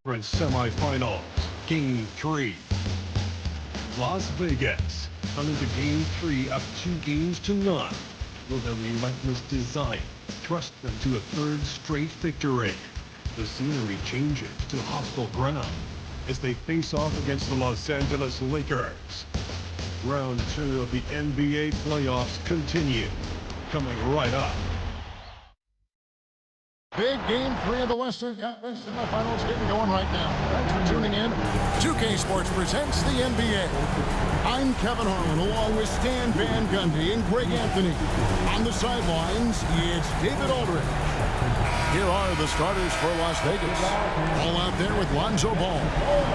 Conference semifinals, Game 3. Las Vegas, coming to Game 3 up 2 games to none. Will their relentless design thrust them to a third straight victory? The scenery changes to hostile ground as they face off against the Los Angeles Lakers. Round 2 of the NBA playoffs continue, coming right up. Big Game 3 of the Western semifinals getting going right now. Thanks for tuning in. 2K Sports presents the NBA. I'm Kevin Harlan along with Stan Van Gundy and Greg Anthony. On the sidelines, it's David Aldridge. Here are the starters for Las Vegas. Ball out there with Lonzo Ball.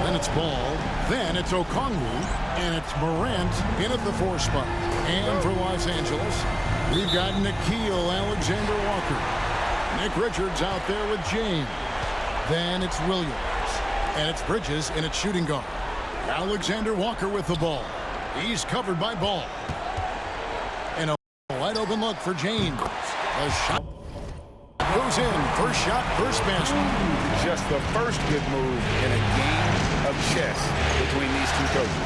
Then it's Ball. Then it's Okongwu. And it's Morant in at the 4 spot. And for Los Angeles, we've got Nickeil Alexander-Walker. Nick Richards out there with James. Then it's Williams. And it's Bridges in its shooting guard. Alexander Walker with the ball. He's covered by Ball. And a wide open look for James. A shot goes in. First shot, first basket. Just the first good move in a game of chess between these two coaches.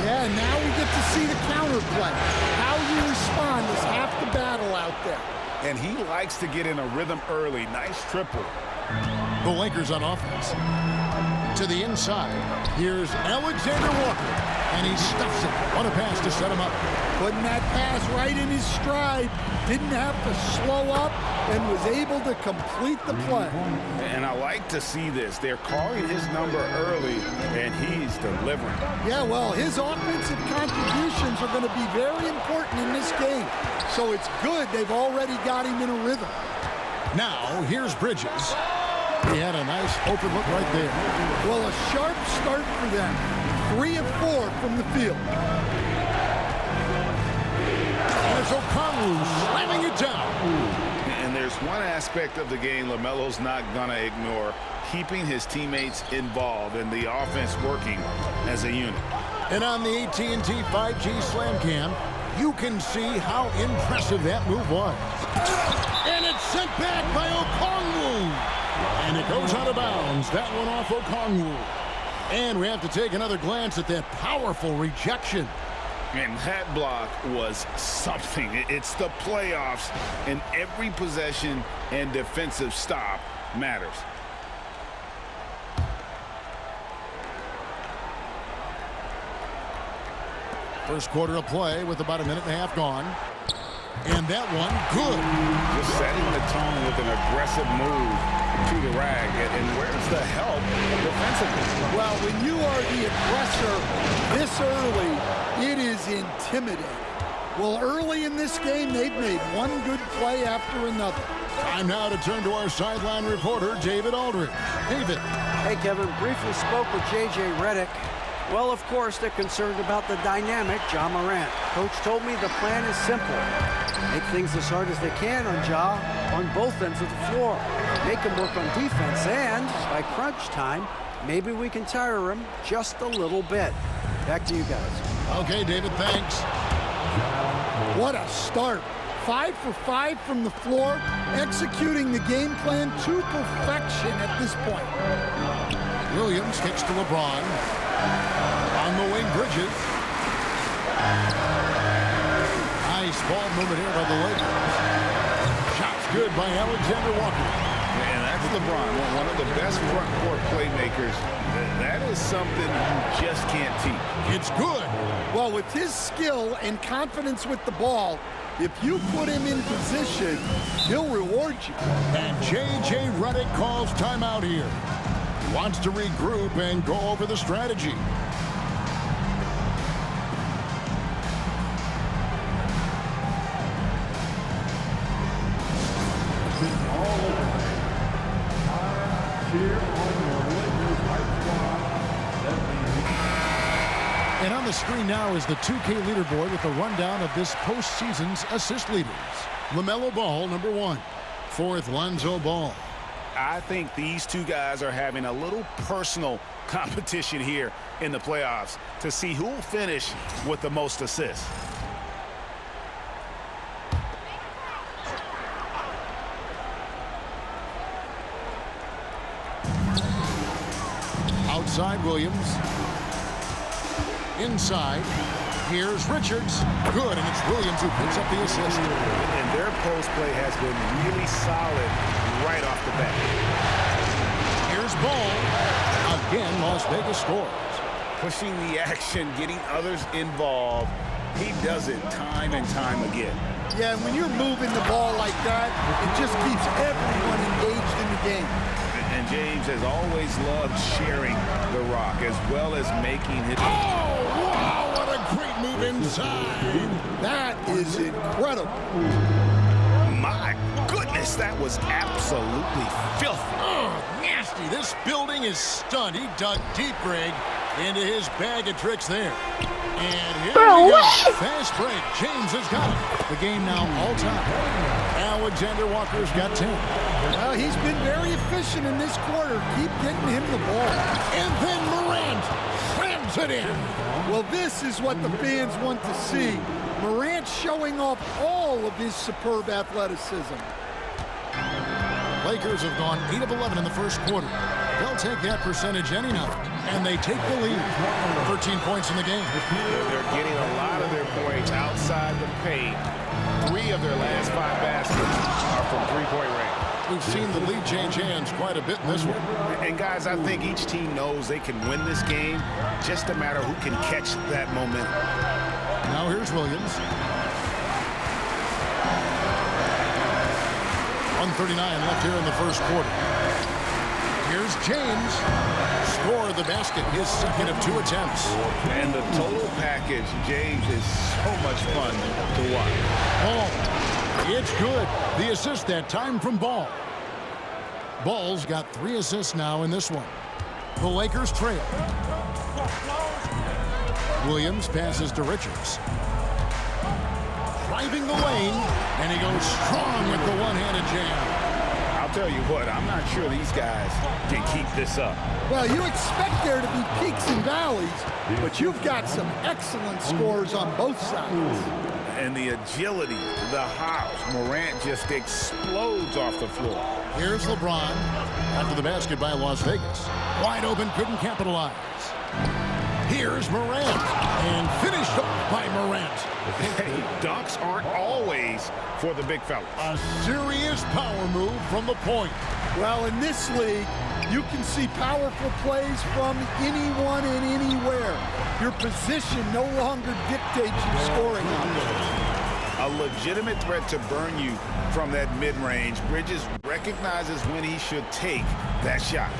Yeah, now we get to see the counterplay. How you respond is half the battle out there. And he likes to get in a rhythm early. Nice triple. The Lakers on offense. To the inside. Here's Alexander Walker. And he stuffs it. What a pass to set him up. Putting that pass right in his stride. Didn't have to slow up and was able to complete the play. And I like to see this. They're calling his number early, and he's delivering. Yeah, well, his offensive contributions are going to be very important in this game. So it's good they've already got him in a rhythm. Now, here's Bridges. He had a nice open look right there. Well, a sharp start for them. 3 of 4 from the field. There's Okongwu slamming it down. And there's one aspect of the game LaMelo's not going to ignore, keeping his teammates involved and the offense working as a unit. And on the AT&T 5G Slam Cam, you can see how impressive that move was. And it's sent back by Okongwu. And it goes out of bounds. That one off Okongwu. And we have to take another glance at that powerful rejection. And that block was something. It's the playoffs, and every possession and defensive stop matters. First quarter of play with about a minute and a half gone. And that one, good. Just setting the tone with an aggressive move to the rag. And where's the help defensively? Well, when you are the aggressor this early, it is intimidating. Well, early in this game, they've made one good play after another. Time now to turn to our sideline reporter, David Aldridge. David. Hey, Kevin. Briefly spoke with J.J. Redick. Well, of course, they're concerned about the dynamic Ja Morant. Coach told me the plan is simple. Make things as hard as they can on Ja on both ends of the floor. Make him work on defense, and by crunch time, maybe we can tire him just a little bit. Back to you guys. Okay, David, thanks. What a start. 5 for 5 from the floor, executing the game plan to perfection at this point. Williams kicks to LeBron. On the wing, Bridges. Nice ball movement here by the Lakers. Shots good by Alexander Walker. And that's LeBron, one of the best front court playmakers. That is something you just can't teach. It's good. Well, with his skill and confidence with the ball, if you put him in position, he'll reward you. And J.J. Redick calls timeout here. Wants to regroup and go over the strategy. And on the screen now is the 2K leaderboard with a rundown of this postseason's assist leaders. LaMelo Ball, number 1. 4th, Lonzo Ball. I think these two guys are having a little personal competition here in the playoffs to see who will finish with the most assists. Outside Williams. Inside. Here's Richards. Good, and it's Williams who picks up the assist. And their post play has been really solid right off the bat. Here's Ball. Again, Las Vegas scores. Pushing the action, getting others involved. He does it time and time again. Yeah, and when you're moving the ball like that, it just keeps everyone engaged in the game. And James has always loved sharing the rock as well as making his... Oh, wow, what a great move inside. That is incredible. My goodness, that was absolutely filthy. Oh, nasty. This building is stunned. He dug deep, Greg, into his bag of tricks there. And here we go. Fast break. James has got it. The game now all time. Alexander Walker's got 10. Well, he's been very efficient in this quarter. Keep getting him the ball. And then Morant slams it in. Well, this is what the fans want to see. Morant showing off all of his superb athleticism. Lakers have gone 8 of 11 in the first quarter. They'll take that percentage any night, and they take the lead. 13 points in the game. They're getting a lot of their points outside the paint. 3 of their last 5 baskets are from three-point range. We've seen the lead change hands quite a bit in this one. And guys, I think each team knows they can win this game. Just a matter who can catch that momentum. Now here's Williams. 1:39 left here in the first quarter. Here's James. Scored the basket, his second of 2 attempts. And the total package, James, is so much fun to watch. Ball. It's good. The assist that time from Ball. Ball's got 3 assists now in this one. The Lakers trail. Williams passes to Richards. Driving the lane, and he goes strong with the one-handed jam. I'll tell you what, I'm not sure these guys can keep this up. Well, you expect there to be peaks and valleys, but you've got some excellent scores on both sides. And the agility, the hops, Morant just explodes off the floor. Here's LeBron after the basket by Las Vegas. Wide open, couldn't capitalize. Here's Morant, and finished off by Morant. Hey, dunks aren't always for the big fella. A serious power move from the point. Well, in this league, you can see powerful plays from anyone and anywhere. Your position no longer dictates your scoring options. A legitimate threat to burn you from that mid-range. Bridges recognizes when he should take that shot.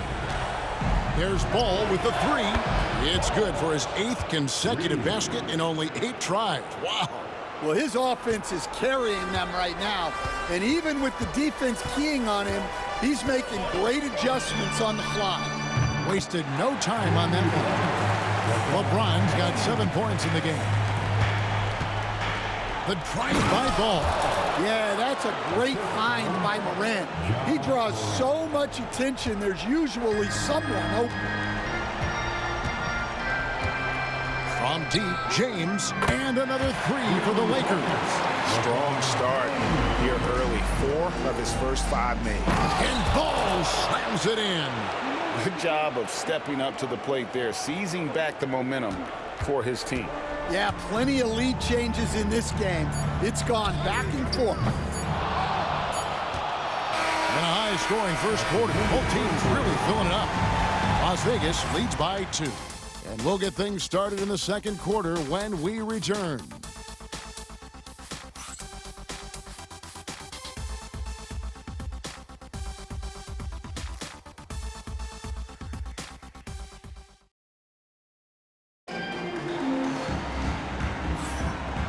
There's Ball with the 3. It's good for his 8th consecutive basket in only 8 tries. Wow. Well, his offense is carrying them right now. And even with the defense keying on him, he's making great adjustments on the fly. Wasted no time on that one. LeBron's got 7 points in the game. The drive by Ball. Yeah, that's a great find by Morant. He draws so much attention, there's usually someone open. From deep, James, and another 3 for the Lakers. Strong start here early. 4 of his first 5 made. And Ball slams it in. Good job of stepping up to the plate there, seizing back the momentum for his team. Yeah, plenty of lead changes in this game. It's gone back and forth. In a high-scoring first quarter, both teams really filling it up. Las Vegas leads by 2. And we'll get things started in the second quarter when we return.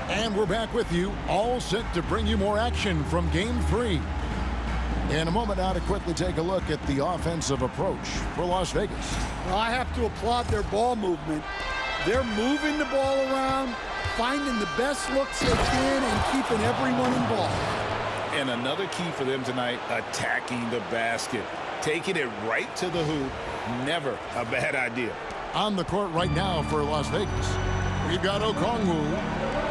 And we're back with you, all set to bring you more action from Game 3. In a moment now to quickly take a look at the offensive approach for Las Vegas. Well, I have to applaud their ball movement. They're moving the ball around, finding the best looks they can, and keeping everyone involved. And another key for them tonight, attacking the basket. Taking it right to the hoop, never a bad idea. On the court right now for Las Vegas. we've got Okongwu.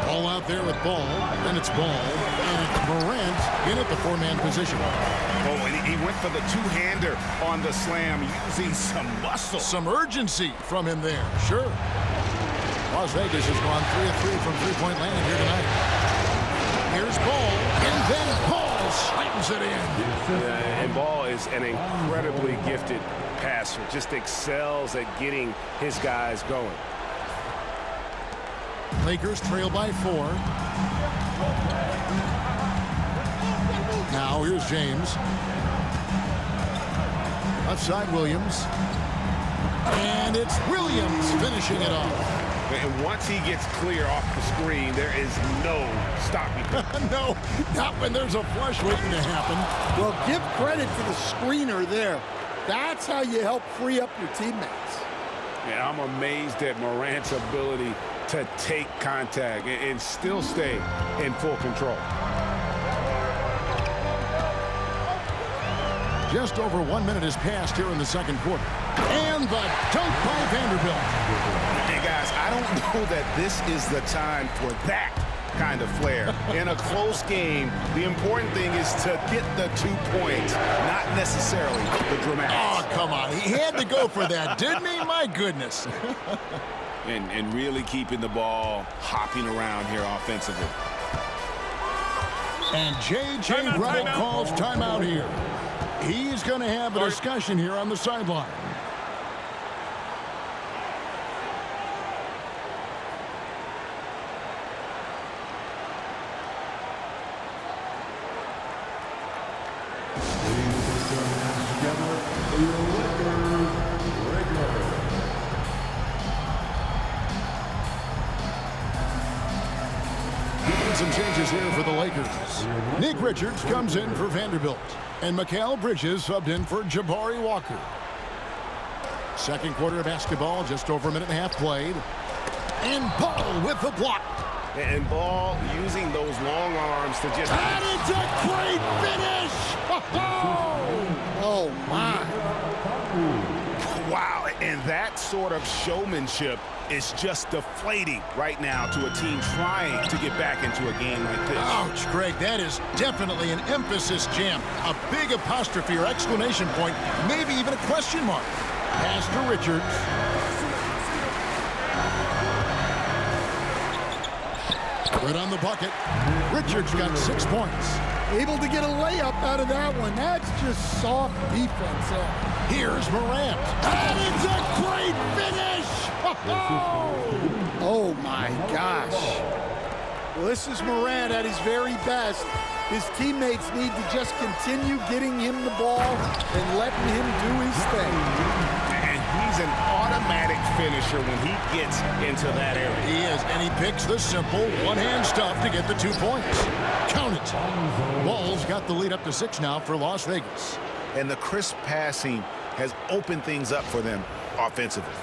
Ball out there with Ball. Then it's Ball. And it's Morant in at the four-man position. Oh, and he went for the two-hander on the slam, using some muscle. Some urgency from him there. Sure. Las Vegas has gone 3 of 3 from three-point land here tonight. Here's Ball. And then Ball slams it in. Yeah, and Ball is an incredibly gifted passer. Just excels at getting his guys going. Lakers trail by 4. Now here's James. Left side Williams. And it's Williams finishing it off. And once he gets clear off the screen, there is no stopping him. No, not when there's a flush waiting to happen. Well, give credit to the screener there. That's how you help free up your teammates. And I'm amazed at Morant's ability to take contact and still stay in full control. Just over 1 minute has passed here in the second quarter. And the dunk by Vanderbilt. Hey, guys, I don't know that this is the time for that kind of flair. In a close game, the important thing is to get the 2 points, not necessarily the dramatics. Oh, come on. He had to go for that, didn't he? My goodness. And really keeping the ball hopping around here offensively. And J.J. Redick calls timeout here. He's going to have a discussion here on the sideline. Some changes here for the Lakers. Nick Richards comes in for Vanderbilt. And Mikal Bridges subbed in for Jabari Walker. Second quarter of basketball, just over a minute and a half played. And Ball with the block. And Ball using those long arms to just... And it's a great finish! Oh, my. Wow, and that sort of showmanship is just deflating right now to a team trying to get back into a game like this. Ouch, Greg, that is definitely an emphasis jam. A big apostrophe or exclamation point, maybe even a question mark. Pass to Richards. Right on the bucket. Richards got 6 points. Able to get a layup out of that one. That's just soft defense there. Here's Morant. And it's a great finish! Oh, my gosh. Well, this is Morant at his very best. His teammates need to just continue getting him the ball and letting him do his thing. And he's an automatic finisher when he gets into that area. He is, and he picks the simple one-hand stuff to get the 2 points. Count it. Ball's got the lead up to 6 now for Las Vegas. And the crisp passing has opened things up for them offensively.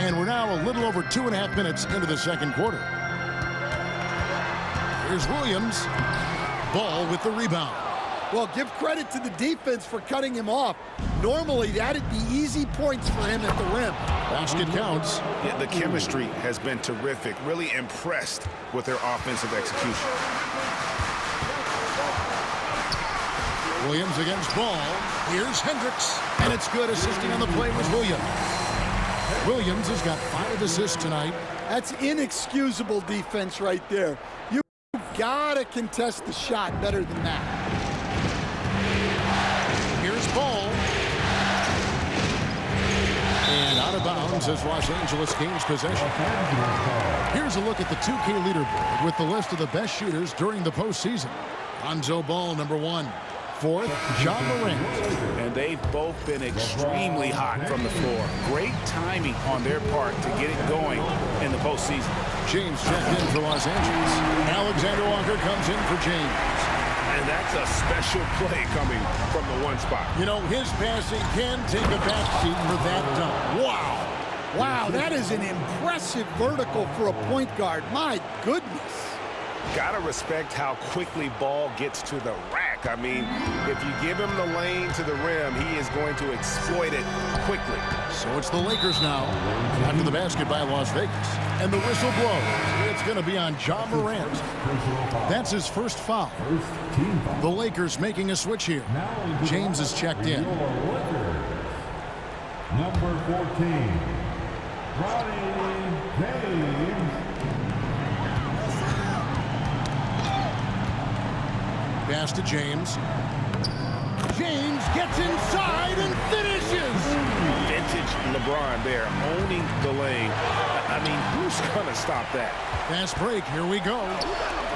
And we're now a little over 2.5 minutes into the second quarter. Here's Williams. Ball with the rebound. Well, give credit to the defense for cutting him off. Normally, that'd be easy points for him at the rim. Basket counts. Yeah, the chemistry has been terrific. Really impressed with their offensive execution. Williams against Ball. Here's Hendricks. And it's good. Assisting on the play was Williams. Williams has got 5 assists tonight. That's inexcusable defense right there. You gotta contest the shot better than that. Here's Ball. And out of bounds as Los Angeles gains possession. Here's a look at the 2K leaderboard with the list of the best shooters during the postseason. Lonzo Ball, number 1. 4th, John Morant. And they've both been extremely hot from the floor. Great timing on their part to get it going in the postseason. James checked in for Los Angeles. Alexander Walker comes in for James. And that's a special play coming from the 1 spot. You know, his passing can take a backseat for that dunk. Wow. Wow, that is an impressive vertical for a point guard. My goodness. Gotta respect how quickly Ball gets to the rack back. I mean, if you give him the lane to the rim, he is going to exploit it quickly. So it's the Lakers now. After the basket by Las Vegas. And the whistle blows. It's going to be on Ja Morant. That's his first foul. The Lakers making a switch here. James is checked in. Number 14, Ronnie James. Pass to James. James gets inside and finishes. Vintage LeBron there, owning the lane. I mean, who's going to stop that? Fast break. Here we go.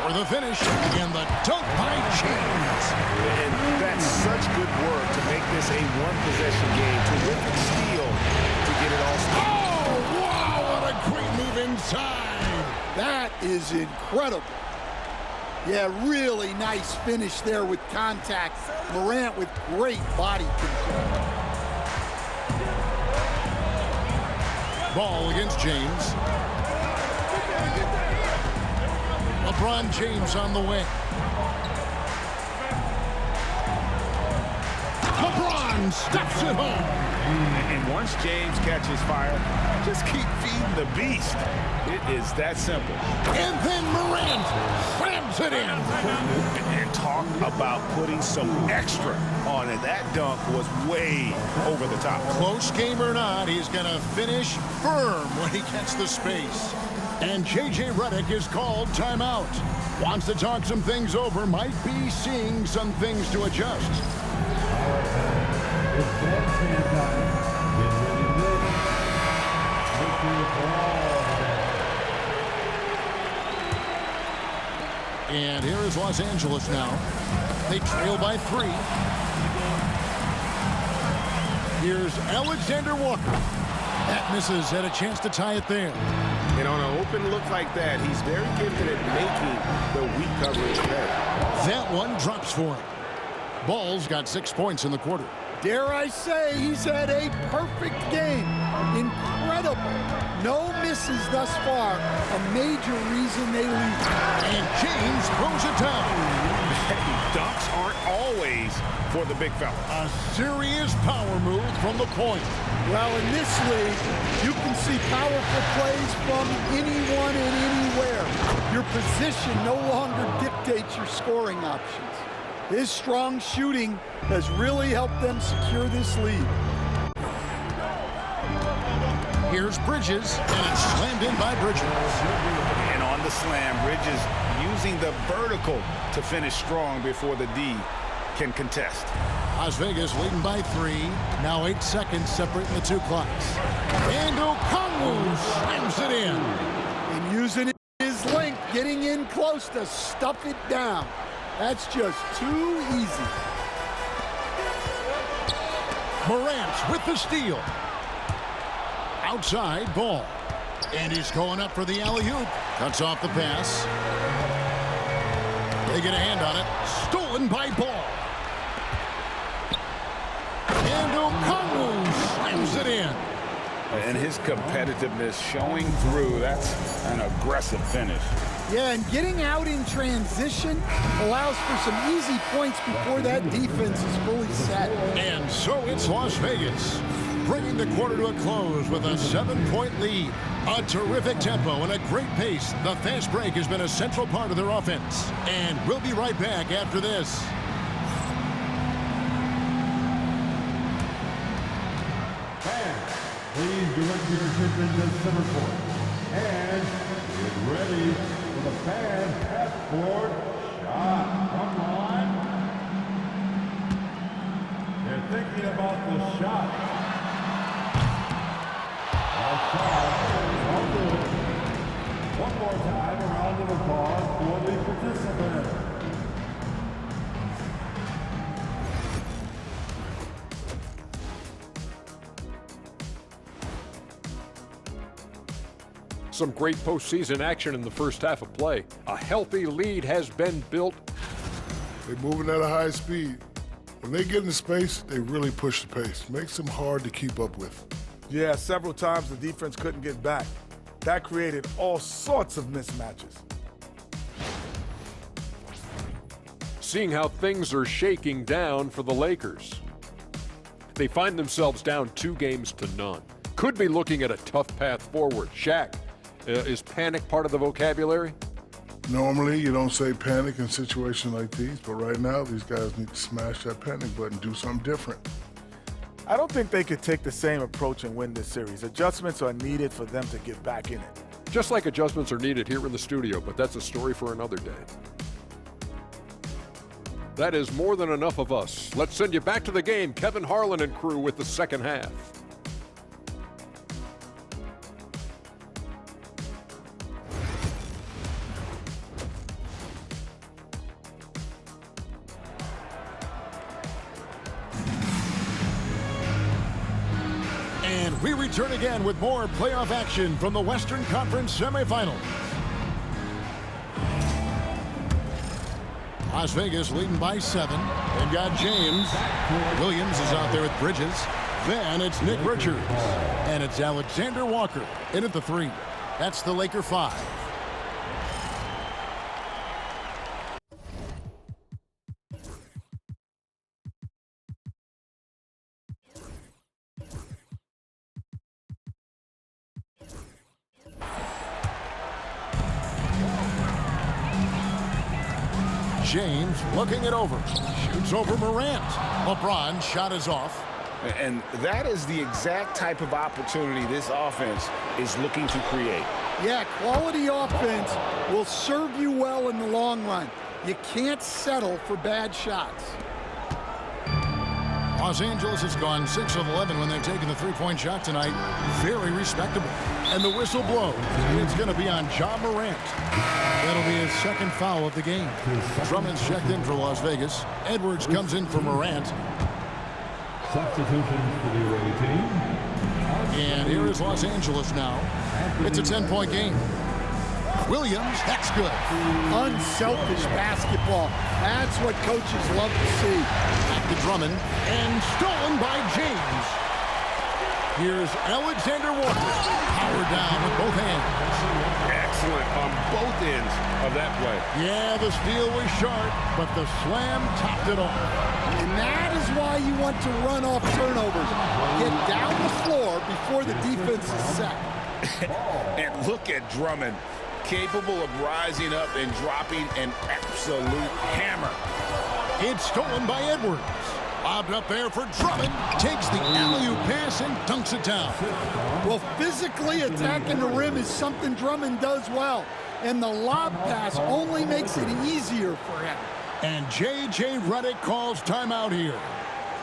For the finish. And the dunk by James. And that's such good work to make this a one-possession game. Terrific steal to get it all started. Oh, wow, what a great move inside. That is incredible. Yeah, really nice finish there with contact. Morant with great body control. Ball against James. LeBron James on the way. LeBron stuffs it home. And once James catches fire, just keep feeding the beast. It is that simple. And then Morant slams it in. And talk about putting some extra on it. That dunk was way over the top. Close game or not, he's going to finish firm when he gets the space. And J.J. Redick is called timeout. Wants to talk some things over, might be seeing some things to adjust. It's that time. Get ready to move. And here is Los Angeles now. They trail by 3. Here's Alexander Walker. That misses, had a chance to tie it there. And on an open look like that, he's very gifted at making the weak coverage better. That one drops for him. Ball's got 6 points in the quarter. Dare I say, he's had a perfect game. Incredible. No misses thus far. A major reason they lose. And James throws it down. Dunks aren't always for the big fella. A serious power move from the point. Well, in this league, you can see powerful plays from anyone and anywhere. Your position no longer dictates your scoring options. His strong shooting has really helped them secure this lead. Here's Bridges, and it's slammed in by Bridges. And on the slam, Bridges using the vertical to finish strong before the D can contest. Las Vegas leading by 3. Now 8 seconds separating the two clocks. And Okongwu slams it in. And using his length, getting in close to stuff it down. That's just too easy. Morant with the steal. Outside Ball. And he's going up for the alley-oop. Cuts off the pass. They get a hand on it. Stolen by Ball. And Okongwu slams it in. And his competitiveness showing through. That's an aggressive finish. Yeah, and getting out in transition allows for some easy points before that defense is fully set. And so it's Las Vegas, bringing the quarter to a close with a 7-point lead. A terrific tempo and a great pace. The fast break has been a central part of their offense. And we'll be right back after this. Fans, please direct your attention to center court. And get ready for the fan half-court shot. Come on. They're thinking about the shot. All good. One more time, a round of applause for the participants. Some great postseason action in the first half of play. A healthy lead has been built. They're moving at a high speed. When they get into space, they really push the pace. Makes them hard to keep up with. Yeah, several times the defense couldn't get back. That created all sorts of mismatches. seeing how things are shaking down for the Lakers. They find themselves down 2-0. Could be looking at a tough path forward. Shaq, is panic part of the vocabulary? Normally, you don't say panic in situations like these, but right now, these guys need to smash that panic button, do something different. I don't think they could take the same approach and win this series. Adjustments are needed for them to get back in it. Just like adjustments are needed here in the studio, but that's a story for another day. That is more than enough of us. Let's send you back to the game. Kevin Harlan and crew with the second half. And we return again with more playoff action from the Western Conference semifinals. Las Vegas leading by 7. They've got James. Williams is out there with Bridges. Then it's Nick Richards. And it's Alexander Walker in at the 3. That's the Laker 5. James looking it over. Shoots over Morant. LeBron shot is off. And that is the exact type of opportunity this offense is looking to create. Yeah, quality offense will serve you well in the long run. You can't settle for bad shots. Los Angeles has gone 6 of 11 when they've taken the three-point shot tonight. Very respectable. And the whistle blows. It's going to be on Ja Morant. That'll be his second foul of the game. Drummond's checked in for Las Vegas. Edwards comes in for Morant. Substitutions for the away team. And here is Los Angeles now. It's a 10-point game. Williams, that's good. Unselfish basketball. That's what coaches love to see. Back to Drummond. And stolen by James. Here's Alexander Walker. Power down with both hands. Excellent on both ends of that play. Yeah, the steal was sharp, but the slam topped it off. And that is why you want to run off turnovers. Get down the floor before the defense is set. And look at Drummond, capable of rising up and dropping an absolute hammer. It's stolen by Edwards. Lobbed up there for Drummond. Takes the alley-oop pass and dunks it down. Well, physically attacking the rim is something Drummond does well. And the lob pass only makes it easier for him. And J.J. Redick calls timeout here.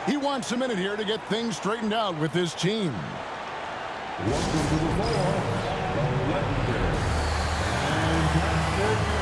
He wants a minute here to get things straightened out with his team. Welcome to the floor, the legendary fantastic Laker.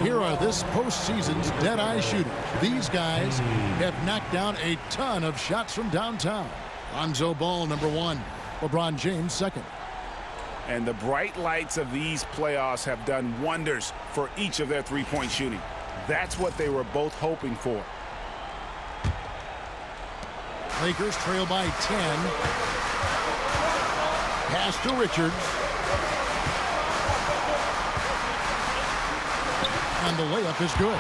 Here are this postseason's dead-eye shooters. These guys have knocked down a ton of shots from downtown. Lonzo Ball, number 1. LeBron James, 2nd. And the bright lights of these playoffs have done wonders for each of their three-point shooting. That's what they were both hoping for. Lakers trail by 10. Pass to Richards. And the layup is good.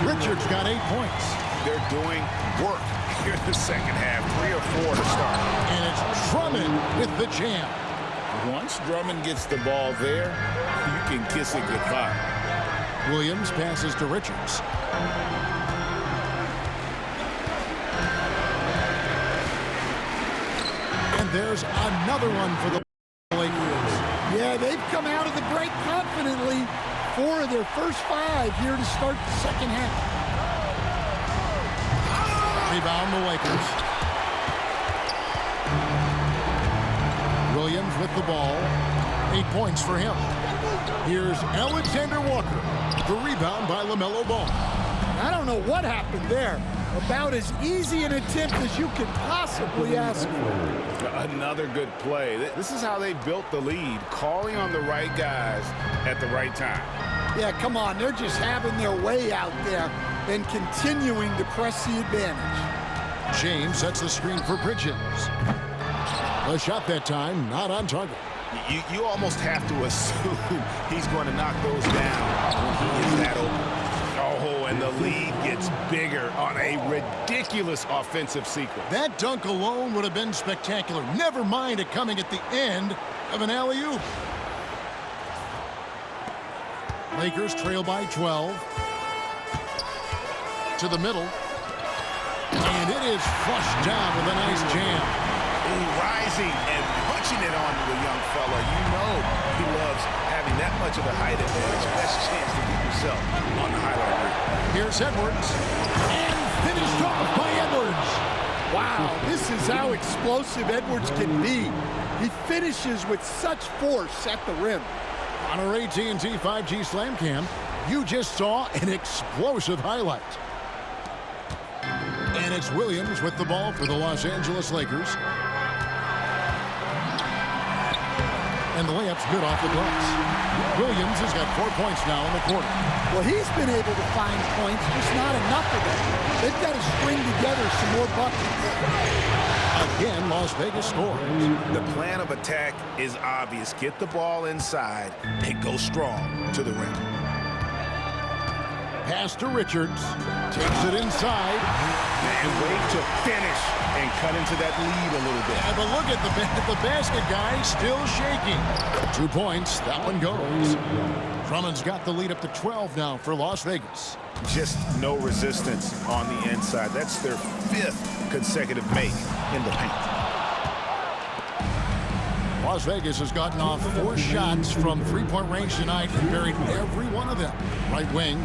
Richards got 8 points. They're doing work. here in the second half. 3 or 4 to start. And it's Drummond with the jam. Once Drummond gets the ball there, you can kiss it goodbye. Williams passes to Richards. And there's another one for the Lakers. Yeah, they've come out of the break confidently. 4 of their first 5 here to start the second half. Rebound the Lakers. Williams with the ball. 8 points for him. Here's Alexander Walker. The rebound by LaMelo Ball. I don't know what happened there. About as easy an attempt as you could possibly ask for. Another good play. This is how they built the lead, calling on the right guys at the right time. Yeah, come on. They're just having their way out there and continuing to press the advantage. James sets the screen for Bridges. A shot that time, not on target. You almost have to assume he's going to knock those down when he is that open. Oh, and the lead gets bigger on a ridiculous offensive sequence. That dunk alone would have been spectacular. Never mind it coming at the end of an alley-oop. Lakers trail by 12. To the middle. And it is flushed down with a nice jam. Ooh, rising and punching it onto the young fella. You know he loves having that much of a height advantage. Best chance to get yourself on the highlight reel. Here's Edwards. And finished off by Edwards. Wow, this is how explosive Edwards can be. He finishes with such force at the rim. On our AT&T 5G Slam Cam, you just saw an explosive highlight. And it's Williams with the ball for the Los Angeles Lakers. And the layup's good off the glass. Williams has got 4 points now in the quarter. Well, he's been able to find points, just not enough of them. They've got to string together some more buckets. Again, Las Vegas scores. The plan of attack is obvious. Get the ball inside and go strong to the rim. Pass to Richards. Takes it inside. And wait to finish and cut into that lead a little bit. Yeah, but look at the basket guy still shaking. 2 points. That one goes. Drummond's got the lead up to 12 now for Las Vegas. Just no resistance on the inside. That's their 5th consecutive make in the paint. Las Vegas has gotten off 4 shots from three-point range tonight and buried every one of them. Right wing.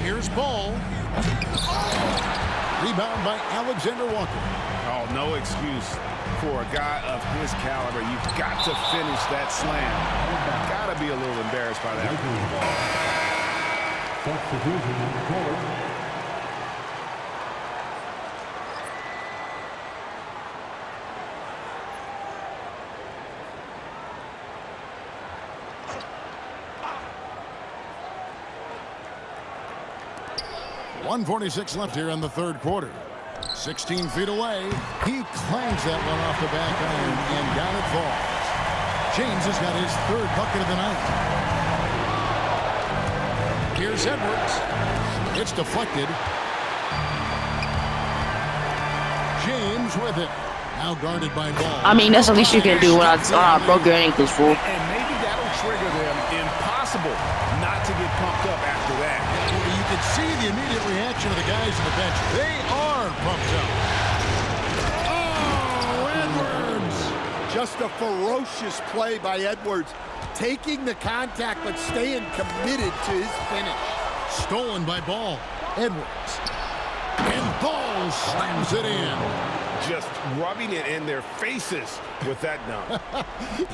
Here's Ball. Rebound by Alexander Walker. Oh, no excuse for a guy of his caliber. You've got to finish that slam. Got to be a little embarrassed by that. Substitution on the court. .146 left here in the third quarter. 16 feet away. He clangs that one off the back iron, and down it falls. James has got his 3rd bucket of the night. Here's Edwards. It's deflected. James with it. Now guarded by Ball. I mean, that's the least you can do when I broke your ankles, fool. And maybe that'll trigger them. Impossible not to get pumped up after that. You can see the immediate reaction of the guys on the bench. They are pumped up. Oh, Edwards! Just a ferocious play by Edwards. Taking the contact, but staying committed to his finish. Stolen by Ball. Edwards. And Ball slams it in. Just rubbing it in their faces with that dunk.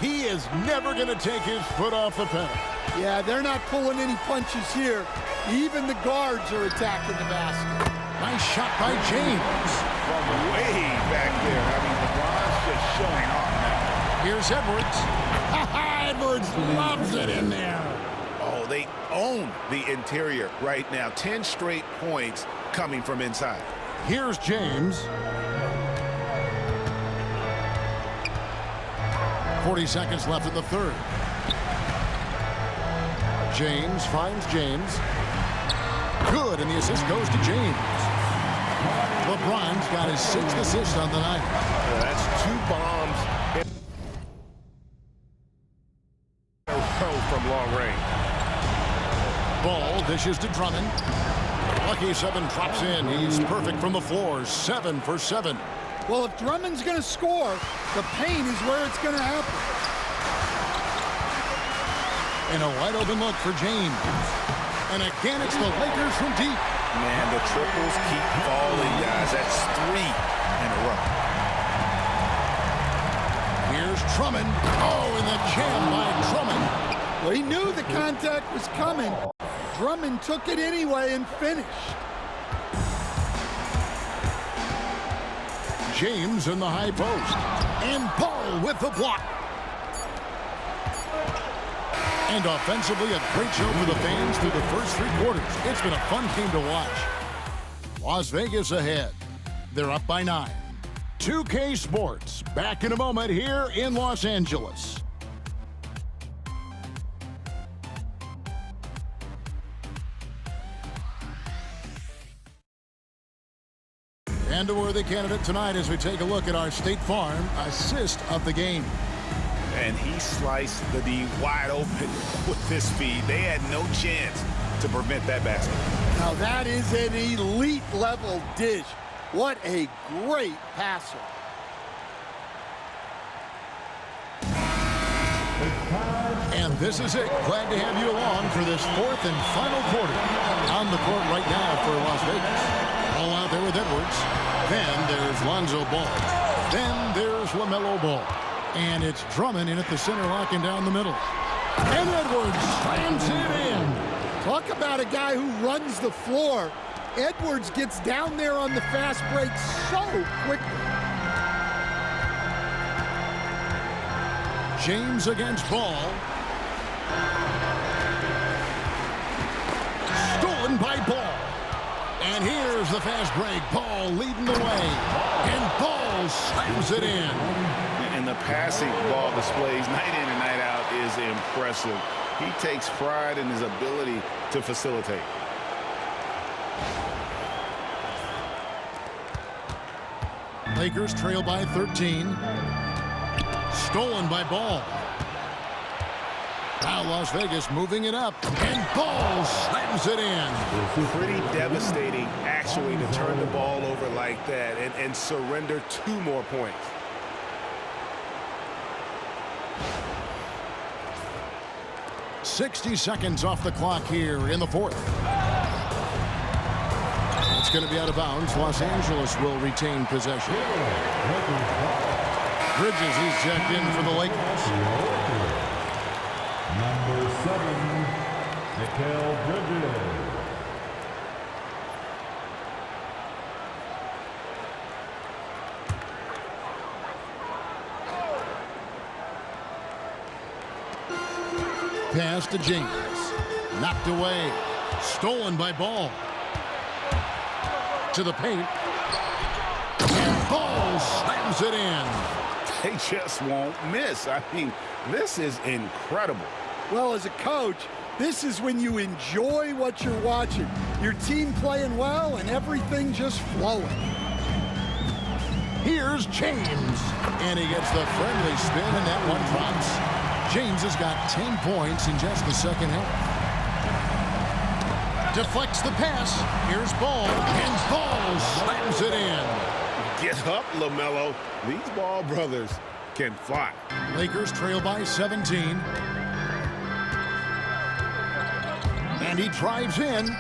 He is never going to take his foot off the pedal. Yeah, they're not pulling any punches here. Even the guards are attacking the basket. Nice shot by James. From way back there. I mean, LeBron's just showing off now. Here's Edwards. Edwards loves it in there. Oh, they own the interior right now. 10 straight points coming from inside. Here's James. 40 seconds left in the third. James finds James. Good, and the assist goes to James. LeBron's got his 6th assist on the night. That's 2 bombs in a row from long range. Ball dishes to Drummond. Lucky 7 drops in. He's perfect from the floor. 7 for 7. Well, if Drummond's going to score, the paint is where it's going to happen. And a wide open look for James. And again, it's the Lakers from deep. Man, the triples keep falling, guys. That's 3 in a row. Here's Drummond. Oh, and the jam by Drummond. Well, he knew the contact was coming. Drummond took it anyway and finished. James in the high post. And Ball with the block. And offensively, a great show for the fans through the first 3 quarters. It's been a fun game to watch. Las Vegas ahead. They're up by 9. 2K Sports, back in a moment here in Los Angeles. And a worthy candidate tonight as we take a look at our State Farm assist of the game. And he sliced the D wide open with his speed. They had no chance to prevent that basket. Now that is an elite level dish. What a great passer. And this is it. Glad to have you along for this 4th and final quarter. On the court right now for Las Vegas. All out there with Edwards. Then there's Lonzo Ball. Then there's LaMelo Ball. And it's Drummond in at the center, locking down the middle. And Edwards slams it in. Talk about a guy who runs the floor. Edwards gets down there on the fast break so quickly. James against Ball. Stolen by Ball. And here's the fast break. Ball leading the way. And Ball slams it in. And the passing ball displays night in and night out is impressive. He takes pride in his ability to facilitate. Lakers trail by 13. Stolen by Ball. Now Las Vegas moving it up. And Ball slams it in. Pretty devastating, actually, to turn the ball over like that and surrender 2 more points. .60 seconds off the clock here in the 4th. It's going to be out of bounds. Los Angeles will retain possession. Bridges is checked in for the Lakers. Number 7, Mikal Bridges. Pass to James. Knocked away. Stolen by Ball. To the paint. And Ball slams it in. They just won't miss. I mean, this is incredible. Well, as a coach, this is when you enjoy what you're watching. Your team playing well and everything just flowing. Here's James. And he gets the friendly spin, and that one drops. James has got 10 points in just the second half. Deflects the pass. Here's Ball. And Ball slams it in. Get up, LaMelo. These Ball brothers can fly. Lakers trail by 17. And he drives in.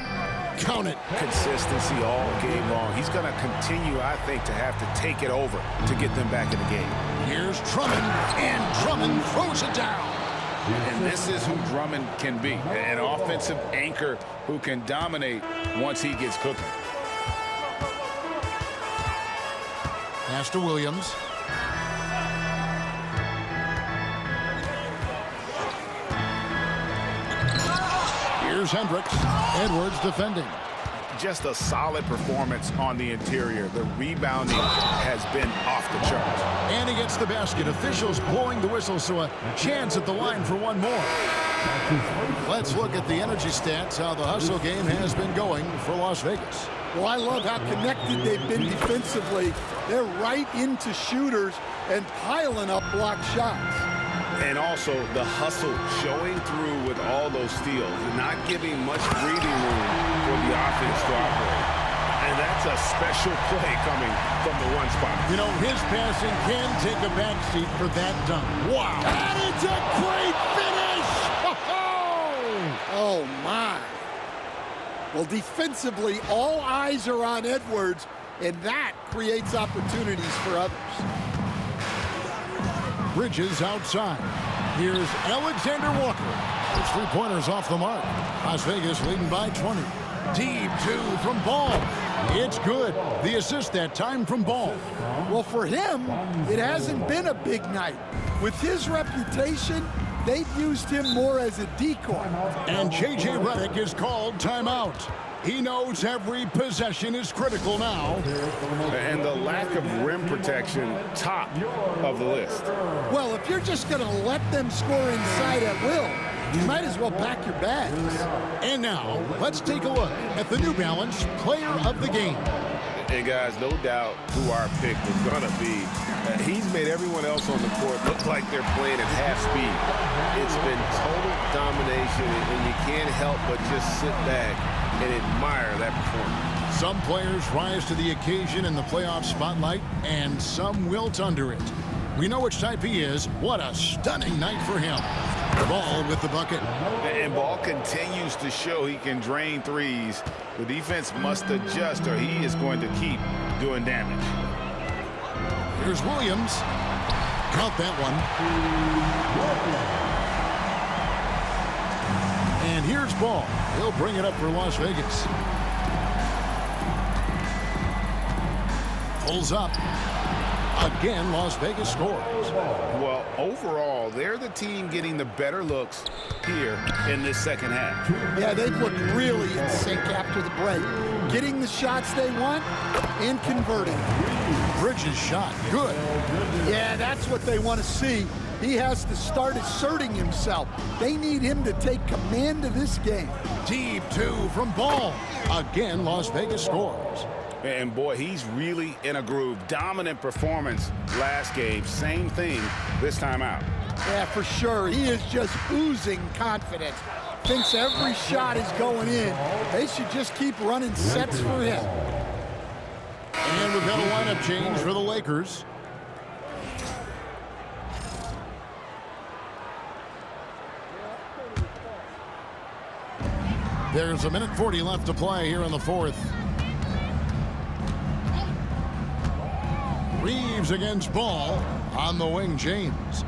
Count it. Consistency all game long. He's going to continue, I think, to have to take it over to get them back in the game. Here's Drummond, and Drummond throws it down. And this is who Drummond can be, an offensive anchor who can dominate once he gets cooking. Pass to Williams. Here's Hendricks. Edwards defending. just a solid performance on the interior. The rebounding has been off the charts. And he gets the basket. Officials blowing the whistle, so a chance at the line for one more. Let's look at the energy stats, how the hustle game has been going for Las Vegas. Well, I love how connected they've been defensively. They're right into shooters and piling up block shots. And also the hustle showing through with all those steals and not giving much breathing room for the offense to operate. And that's a special play coming from the one spot. You know, his passing can take a backseat for that dunk. Wow. And it's a great finish! Oh, my. Well, defensively, all eyes are on Edwards, and that creates opportunities for others. Bridges outside. Here's Alexander Walker. His three-pointers off the mark. Las Vegas leading by 20. Deep two from Ball. It's good. The assist that time from Ball. Well, for him, it hasn't been a big night. With his reputation, they've used him more as a decoy. And J.J. Redick is called timeout. He knows every possession is critical now. And the lack of rim protection, top of the list. Well, if you're just going to let them score inside at will, you might as well pack your bags. And now, let's take a look at the New Balance Player of the Game. And guys, no doubt who our pick was going to be. He's made everyone else on the court look like they're playing at half speed. It's been total domination, and you can't help but just sit back and admire that performance. Some players rise to the occasion in the playoff spotlight, and some wilt under it. We know which type he is. What a stunning night for him. Ball with the bucket. And Ball continues to show he can drain threes. The defense must adjust, or he is going to keep doing damage. Here's Williams. Count that one. And here's Ball. He'll bring it up for Las Vegas. Pulls up. Again, Las Vegas scores. Well, overall, they're the team getting the better looks here in this second half. Yeah, they've looked really in sync after the break. Getting the shots they want and converting. Bridges shot. Good. Yeah, that's what they want to see. He has to start asserting himself. They need him to take command of this game. Deep two from Ball. Again, Las Vegas scores. And boy, he's really in a groove. Dominant performance last game. Same thing this time out. Yeah, for sure. He is just oozing confidence. Thinks every shot is going in. They should just keep running sets for him. And we've got a lineup change for the Lakers. There's a minute 40 left to play here in the fourth. Reeves against Ball. On the wing, James.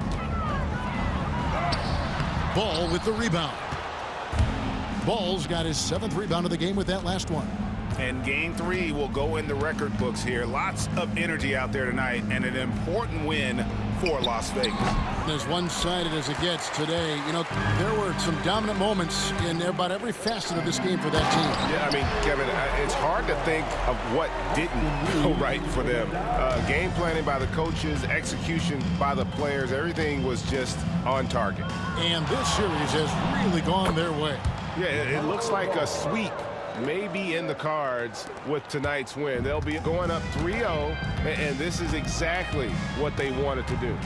Ball with the rebound. Ball's got his 7th rebound of the game with that last one. And game 3 will go in the record books here. Lots of energy out there tonight, and an important win for Las Vegas. As one-sided as it gets today, you know, there were some dominant moments in about every facet of this game for that team. Yeah, I mean, Kevin, it's hard to think of what didn't go right for them. Game planning by the coaches, execution by the players, everything was just on target. And this series has really gone their way. Yeah, it looks like a sweep may be in the cards with tonight's win. They'll be going up 3-0, and this is exactly what they wanted to do.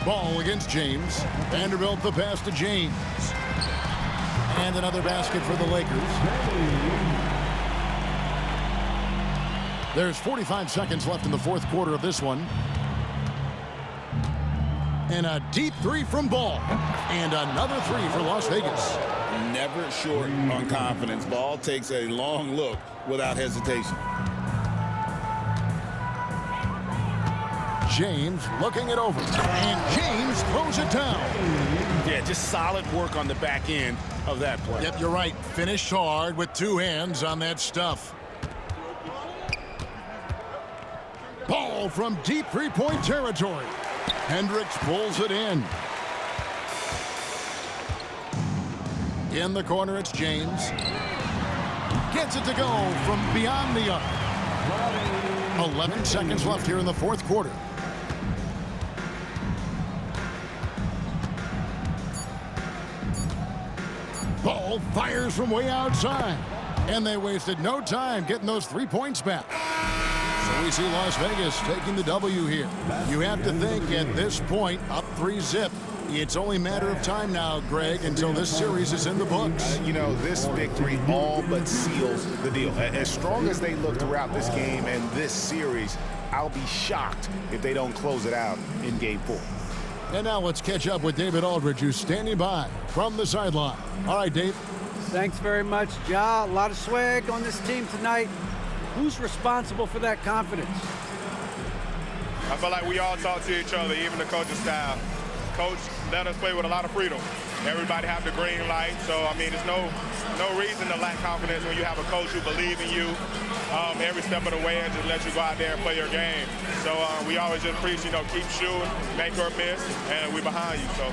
Ball against James. Vanderbilt the pass to James. And another basket for the Lakers. There's 45 seconds left in the fourth quarter of this one. And a deep three from Ball. And another three for Las Vegas. Never short on confidence. Ball takes a long look without hesitation. James looking it over. And James throws it down. Yeah, just solid work on the back end of that play. Yep, you're right. Finished hard with 2 hands on that stuff. Ball from deep three-point territory. Hendricks pulls it in. In the corner, it's James. Gets it to go from beyond the arc. 11 seconds left here in the fourth quarter. Ball fires from way outside. And they wasted no time getting those 3 points back. So we see Las Vegas taking the W here. You have to think at this point, up 3-zip. It's only a matter of time now, Greg, until this series is in the books. You know, this victory all but seals the deal. As strong as they look throughout this game and this series, I'll be shocked if they don't close it out in Game 4. And now let's catch up with David Aldridge, who's standing by from the sideline. All right, Dave. Thanks very much, Ja. A lot of swag on this team tonight. Who's responsible for that confidence? I feel like we all talk to each other, even the coaching staff. Coach let us play with a lot of freedom. Everybody have the green light, so I mean, there's no reason to lack confidence when you have a coach who believes in you every step of the way and just let you go out there and play your game. So we always just preach, you know, keep shooting, make or miss, and we're behind you. So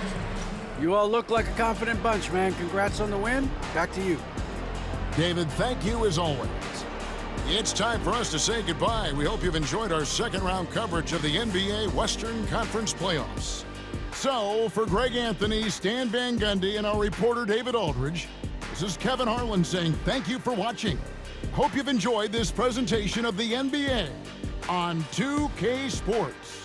you all look like a confident bunch, man. Congrats on the win. Back to you. David, thank you as always. It's time for us to say goodbye. We hope you've enjoyed our second round coverage of the NBA Western Conference Playoffs. So, for Greg Anthony, Stan Van Gundy, and our reporter David Aldridge, this is Kevin Harlan saying thank you for watching. Hope you've enjoyed this presentation of the NBA on 2K Sports.